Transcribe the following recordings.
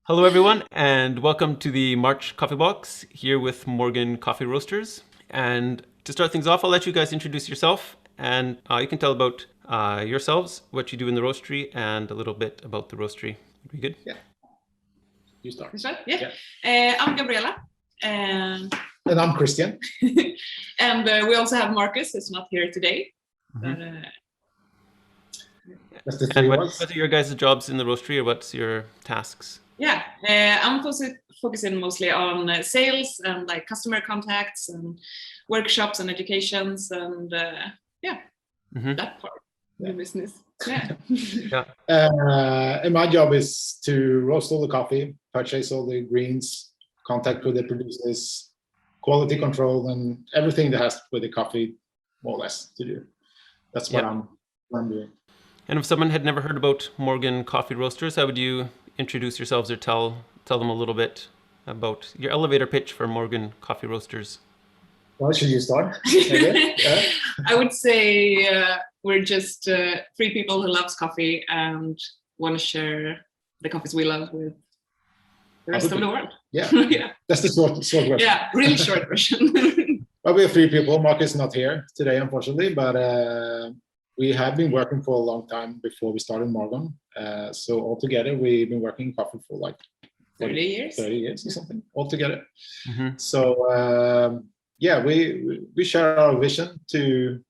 Hello, everyone, and welcome to the March Coffee Box here with Morgon Coffee Roasters. And to start things off, I'll let you guys introduce yourself, and you can tell about yourselves, what you do in the roastery, and a little bit about the roastery. Would be good? Yeah. You start. Yeah. I'm Gabriella. And I'm Christian. And we also have Marcus, who's not here today. Mm-hmm. That's the three And of us. what are your guys' jobs in the roastery, or what's your tasks? Yeah, I'm focusing mostly on sales and like customer contacts and workshops and educations and that part of the business. Yeah. And my job is to roast all the coffee, purchase all the greens, contact with the producers, quality control, and everything that has with the coffee, more or less, to do. That's what I'm doing. And if someone had never heard about Morgon Coffee Roasters, how would you introduce yourselves or tell them a little bit about your elevator pitch for Morgon Coffee Roasters? Well, should you start? I would say we're just three people who loves coffee and want to share the coffees we love with the rest of the world. Yeah. Yeah. That's the short version. Yeah, really short version. Well, we are three people. Marcus is not here today, unfortunately, but we have been working for a long time before we started Morgon. So altogether, we've been working in coffee for like 30 years. 30 years or something altogether. Mm-hmm. So we share our vision to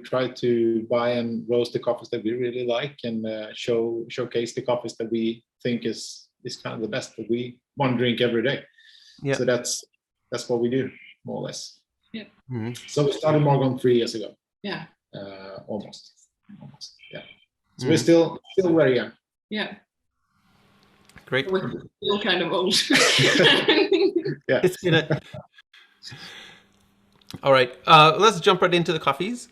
try to buy and roast the coffees that we really like and showcase the coffees that we think is kind of the best that we want to drink every day. Yeah. So that's what we do, more or less. Yeah. Mm-hmm. So we started Morgon 3 years ago. Yeah. Almost. Yeah. So we're still very young. Yeah. Great. We're still kind of old. Yeah. It's gonna. All right. Let's jump right into the coffees.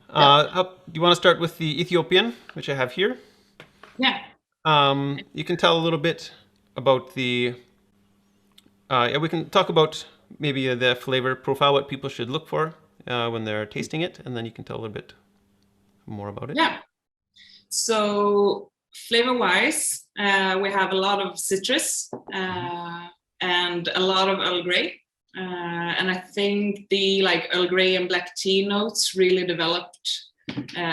Do you want to start with the Ethiopian, which I have here? Yeah. You can tell a little bit about the. We can talk about maybe the flavor profile, what people should look for when they're tasting it, and then you can tell a little bit more about it. Yeah. So flavor-wise, we have a lot of citrus and a lot of Earl Grey. And I think the Earl Grey and black tea notes really developed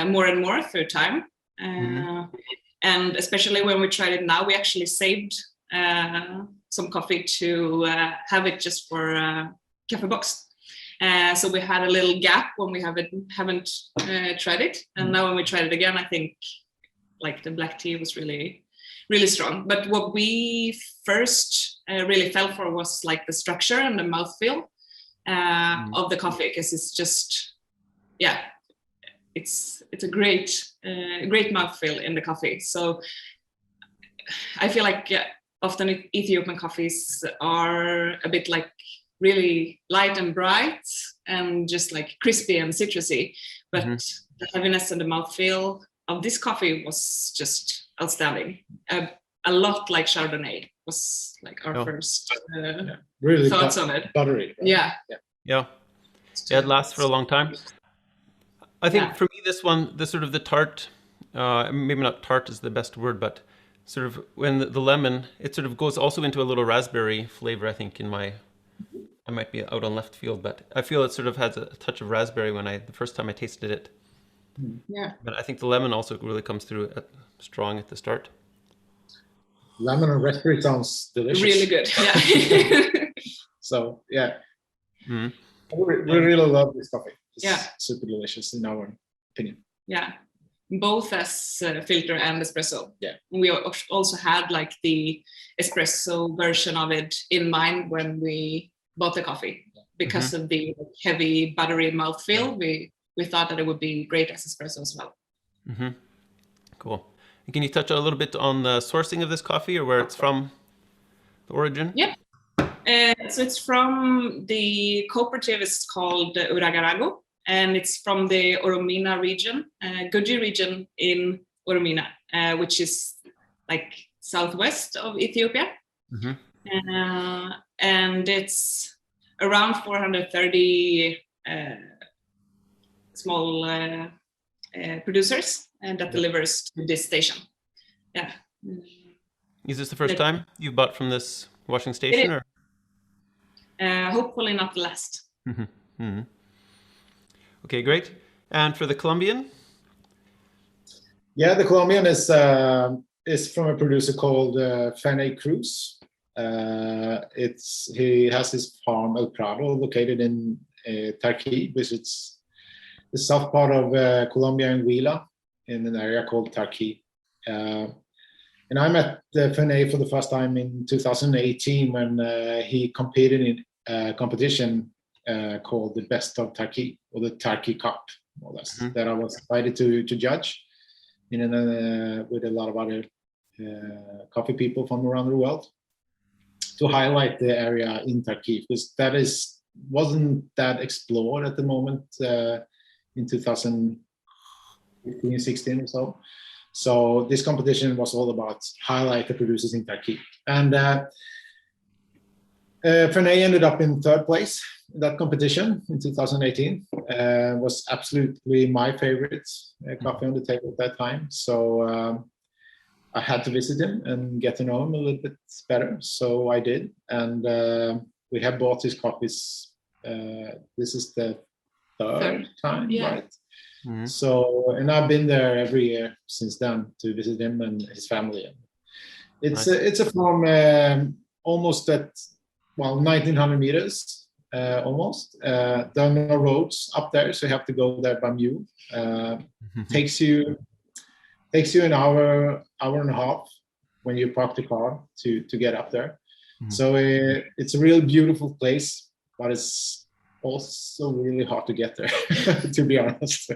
more and more through time. And especially when we tried it now, we actually saved some coffee to have it just for KaffeBox. So we had a little gap when we haven't tried it. And now when we tried it again, I think the black tea was really, really strong. But what we first really fell for was the structure and the mouthfeel of the coffee, because it's just, it's a great mouthfeel in the coffee. So I feel often Ethiopian coffees are a bit really light and bright and just crispy and citrusy, but the heaviness and the mouthfeel of this coffee was just outstanding. A lot like Chardonnay was our first really thoughts on it. Buttery. Right? Yeah. It lasts for a long time. I think for me, this one, the tart, maybe not tart is the best word, but sort of when the lemon, it sort of goes also into a little raspberry flavor, I think, I might be out on left field, but I feel it sort of has a touch of raspberry the first time I tasted it. Yeah. But I think the lemon also really comes through strong at the start. Lemon and raspberry sounds delicious. Really good, yeah. So, yeah. Mm-hmm. We really love this coffee. It's super delicious in our opinion. Yeah. Both as filter and espresso. Yeah. We also had the espresso version of it in mind when we bought the coffee. Because of the heavy buttery mouthfeel, we thought that it would be great as espresso as well. Mm-hmm. Cool. And can you touch a little bit on the sourcing of this coffee or where it's from, the origin? Yeah. So it's from the cooperative. It's called Uraga, and it's from the Oromina region, Guji region in Oromina, which is southwest of Ethiopia. And it's around 430 small producers, and that delivers to this station. Yeah. Is this the first time you've bought from this washing It station? is. Or? Hopefully not the last. Mhm. Okay, great. And for the Colombian? Yeah, the Colombian is from a producer called Ferney Cruz. He has his farm El Prado located in Tarqui, which is the south part of Colombia and Huila, in an area called Tarqui. And I met Ferney for the first time in 2018 when he competed in a competition called the Best of Tarqui, or the Tarqui Cup, more or less, that I was invited to judge with a lot of other coffee people from around the world, to highlight the area in Tarqui, because wasn't that explored at the moment in 2015, 16 or so. So this competition was all about highlight the producers in Tarqui. And Ferney ended up in third place in that competition in 2018. Was absolutely my favorite coffee on the table at that time. So I had to visit him and get to know him a little bit better. So I did. And we have bought his coffees. This is the third time, right? So, and I've been there every year since then to visit him and his family. It's a farm almost at 1,900 meters, almost. There are no roads up there, so you have to go there by mule. Takes you an hour and a half when you park the car to get up there. So it's a real beautiful place, but it's also really hard to get there, to be honest.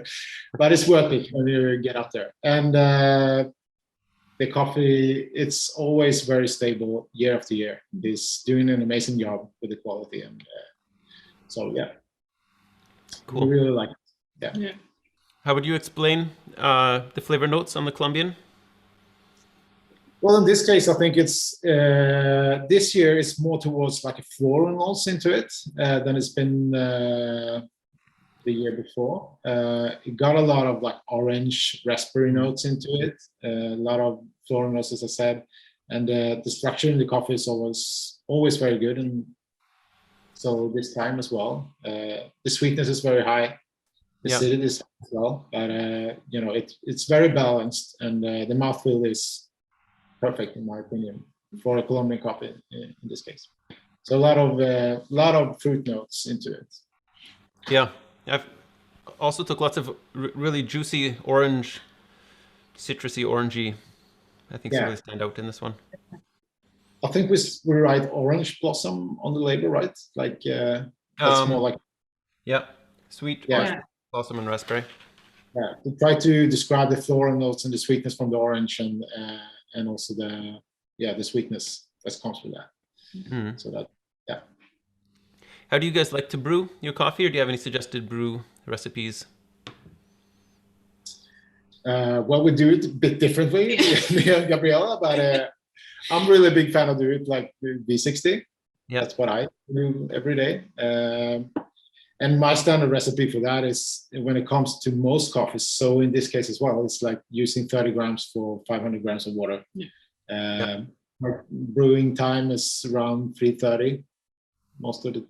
But it's worth it when you get up there. And the coffee, it's always very stable year after year. He's doing an amazing job with the quality. And so, yeah. Cool. We really like it. Yeah. How would you explain the flavor notes on the Colombian? Well, in this case, I think it's this year is more towards like a floral notes into it than it's been the year before. It got a lot of like orange raspberry notes into it, a lot of floral notes, as I said, and the structure in the coffee is always very good, and so this time as well. The sweetness is very high. The acidity is high as well, but it's very balanced, and the mouthfeel is perfect in my opinion for a Colombian coffee in this case. So a lot of fruit notes into it. Yeah, I've also took lots of really juicy orange, citrusy, orangey. I think some really stand out in this one. I think we write orange blossom on the label, right? Like that's more like sweet orange blossom and raspberry. Yeah, we try to describe the floral notes and the sweetness from the orange, and also the sweetness that comes with that. So that, How do you guys like to brew your coffee, or do you have any suggested brew recipes? Well, we do it a bit differently, me and Gabriella, but I'm really a big fan of doing it like V60. Yeah. That's what I do every day. And my standard recipe for that is when it comes to most coffees. So in this case as well, it's like using 30 grams for 500 grams of water. My brewing time is around 3:30 most of the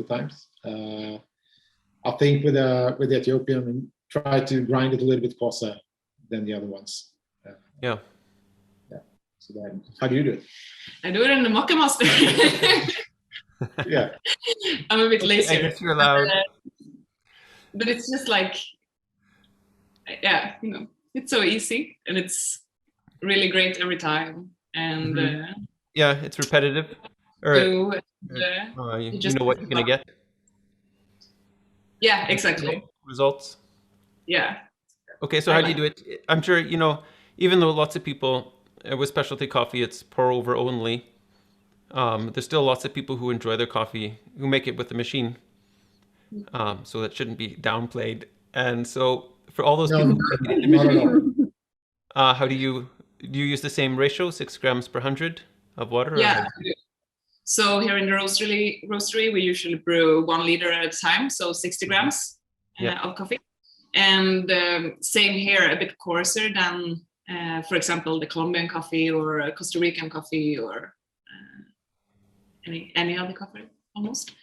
times. I think with the Ethiopian, we try to grind it a little bit coarser than the other ones. So then, how do you do it? I do it in the Mocha Master. Yeah. I'm a bit lazy. I guess you're allowed. But it's just like, it's so easy and it's really great every time. And it's repetitive. You know what you're gonna get. Yeah, exactly. Results. Yeah. Okay, so how do you do it? I'm sure even though lots of people with specialty coffee, it's pour over only. There's still lots of people who enjoy their coffee who make it with the machine. So that shouldn't be downplayed. And so for all those people who make it in the machine, how do you use the same ratio, 6 grams per 100 of water? Yeah. So here in the roastery, we usually brew 1 liter at a time, so 60 grams of coffee. And same here, a bit coarser than For example, the Colombian coffee or Costa Rican coffee or any other coffee almost.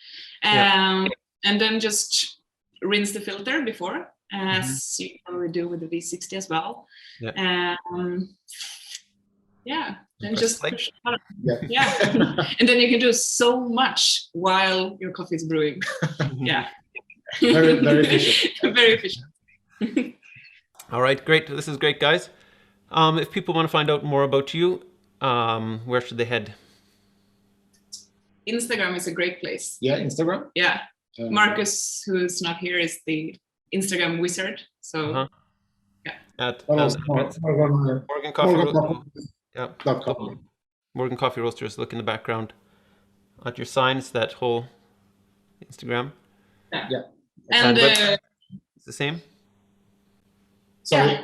And then just rinse the filter before, as you probably do with the V60 as well. Then just push it out. And then you can do so much while your coffee is brewing. Very, very efficient. Very efficient. All right, great. This is great, guys. If people want to find out more about you, where should they head? Instagram is a great place. Yeah, Instagram. Yeah, Marcus, who's not here, is the Instagram wizard. So at Morgon Coffee Roasters. Morgon Coffee Roasters. Look in the background at your signs. That whole Instagram. Yeah. And it's the same. Sorry.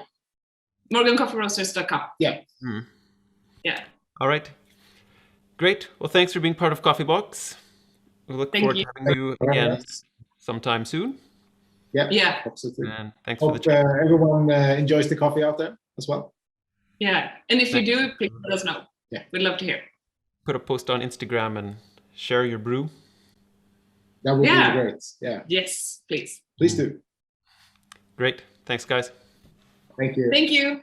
MorgonCoffeeRoasters.com. Yeah. Yeah. All right. Great. Well, thanks for being part of KaffeBox. We look forward to having you again sometime soon. Yeah. Absolutely. And thanks Hope for the chat. everyone enjoys the coffee out there as well. Yeah. And if you do, please let us know. Yeah. We'd love to hear. Put a post on Instagram and share your brew. That would be great. Yeah. Yes, please. Please do. Great. Thanks, guys. Thank you. Thank you.